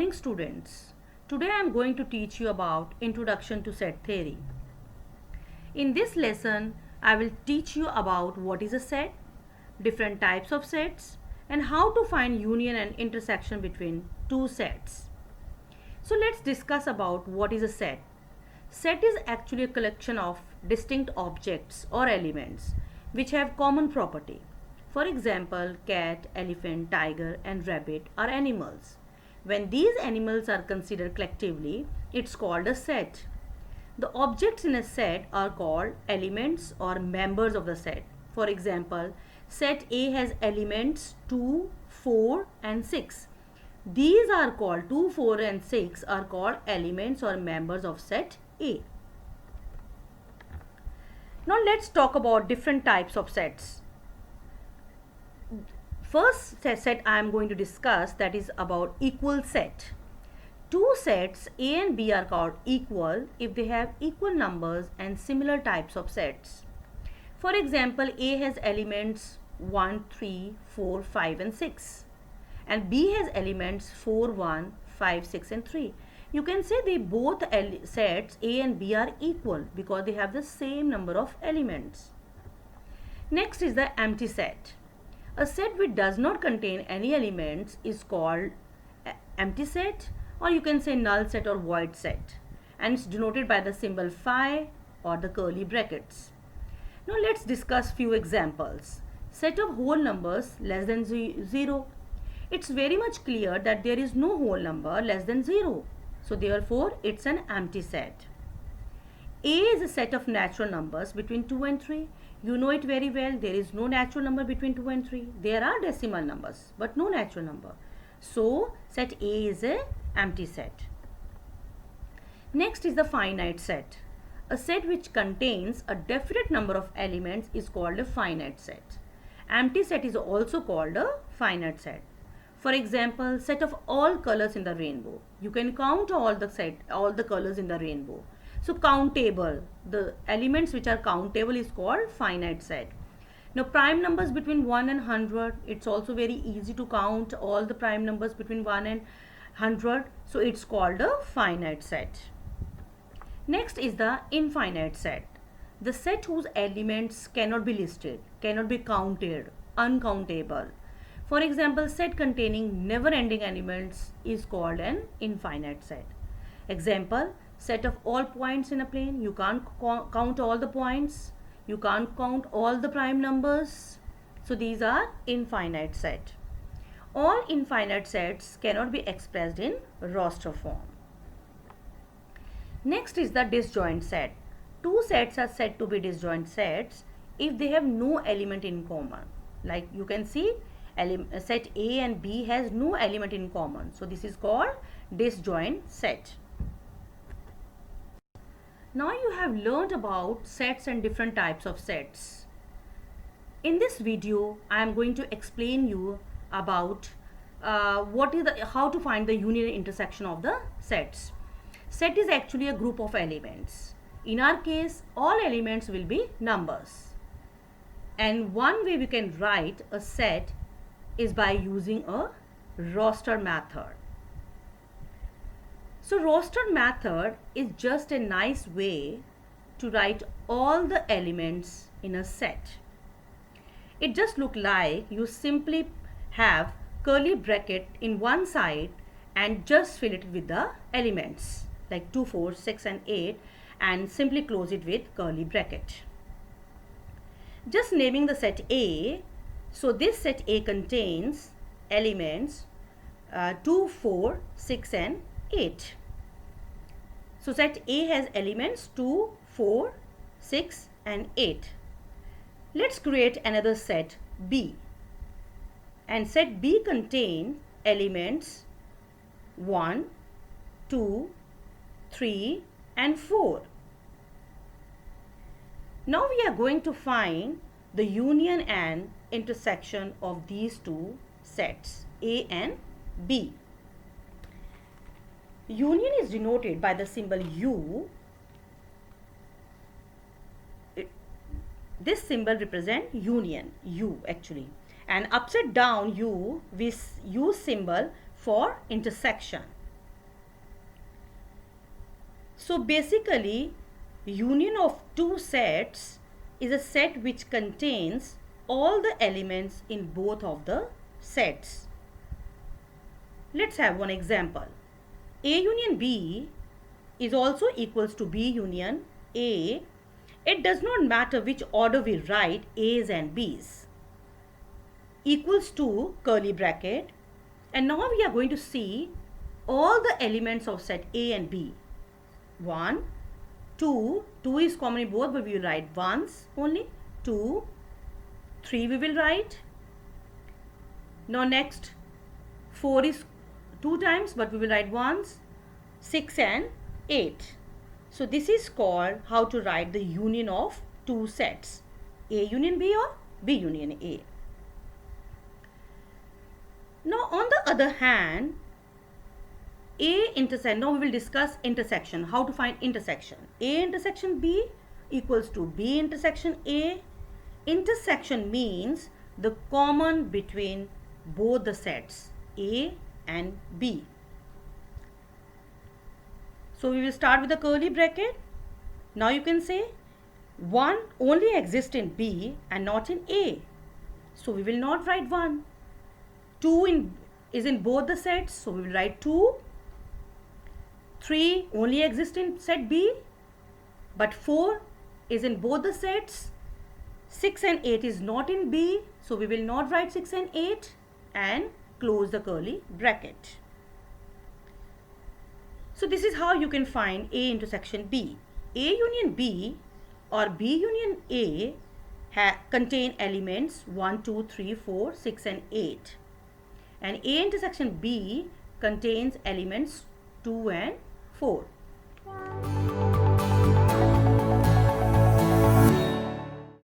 morning, students. Today I am going to teach you about Introduction to Set Theory. In this lesson, I will teach you about what is a set, different types of sets, and how to find union and intersection between two sets. So let's discuss about what is a set. Set is actually a collection of distinct objects or elements which have common property. For example, cat, elephant, tiger, and rabbit are animals. When these animals are considered collectively, it's called a set. The objects in a set are called elements or members of the set. For example, set A has elements 2, 4 and 6. These are called 2, 4 and 6 are called elements or members of set A. Now let's talk about different types of sets. First set I am going to discuss, that is about equal set. Two sets A and B are called equal if they have equal numbers and similar types of sets. For example, A has elements 1, 3, 4, 5 and 6 and B has elements 4, 1, 5, 6 and 3. You can say they both sets A and B are equal because they have the same number of elements. Next is the empty set. A set which does not contain any elements is called empty set, or you can say null set or void set, and it's denoted by the symbol phi or the curly brackets. Now let's discuss few examples. Set of whole numbers less than 0. It's very much clear that there is no whole number less than 0. So therefore it's an empty set. A is a set of natural numbers between 2 and 3. You know it very well. There is no natural number between 2 and 3. There are decimal numbers but no natural number. So set A is a empty set. Next is the finite set. A set which contains a definite number of elements is called a finite set. Empty set is also called a finite set. For example, set of all colors in the rainbow. You can count all the colors in the rainbow. So countable, the elements which are countable is called finite set. Now prime numbers between 1 and 100, it's also very easy to count all the prime numbers between 1 and 100. So it's called a finite set. Next is the infinite set. The set whose elements cannot be listed, cannot be counted, uncountable. For example, set containing never-ending elements is called an infinite set. Example, set of all points in a plane. You can't count all the points. You can't count all the prime numbers. So these are infinite set. All infinite sets cannot be expressed in roster form. Next is the disjoint set. Two sets are said to be disjoint sets if they have no element in common. Like you can see, set A and B has no element in common. So this is called disjoint set. Now you have learned about sets and different types of sets. In this video, I am going to explain you about how to find the union and intersection of the sets. Set is actually a group of elements. In our case, all elements will be numbers. And one way we can write a set is by using a roster method. So roster method is just a nice way to write all the elements in a set. It just looks like you simply have curly bracket in one side and just fill it with the elements like 2, 4, 6 and 8 and simply close it with curly bracket. Just naming the set A. So this set A contains elements 2, 4, 6 and 8. So set A has elements 2, 4, 6 and 8. Let's create another set B. And set B contains elements 1, 2, 3 and 4. Now we are going to find the union and intersection of these two sets A and B. Union is denoted by the symbol U. This symbol represents union, U actually. And upside down U, we use symbol for intersection. So basically, union of two sets is a set which contains all the elements in both of the sets. Let's have one example. A union B is also equals to B union A. It does not matter which order we write A's and B's. Equals to curly bracket. And now we are going to see all the elements of set A and B. 1, 2 is common in both, but we will write once only. 2, 3 we will write. Now next, 4 is 2 times, but we will write once. 6 and 8. So this is called how to write the union of two sets, A union B or B union A. Now on the other hand, now we will discuss intersection, how to find intersection. A intersection B equals to B intersection A. Intersection means the common between both the sets A and B. So we will start with the curly bracket. Now you can say 1 only exists in B and not in A. So we will not write 1. 2 is in both the sets, so we will write 2. 3 only exists in set B, but 4 is in both the sets. 6 and 8 is not in B, so we will not write 6 and 8 and close the curly bracket. So this is how you can find A intersection B. A union B or B union A contain elements 1, 2, 3, 4, 6 and 8. And A intersection B contains elements 2 and 4.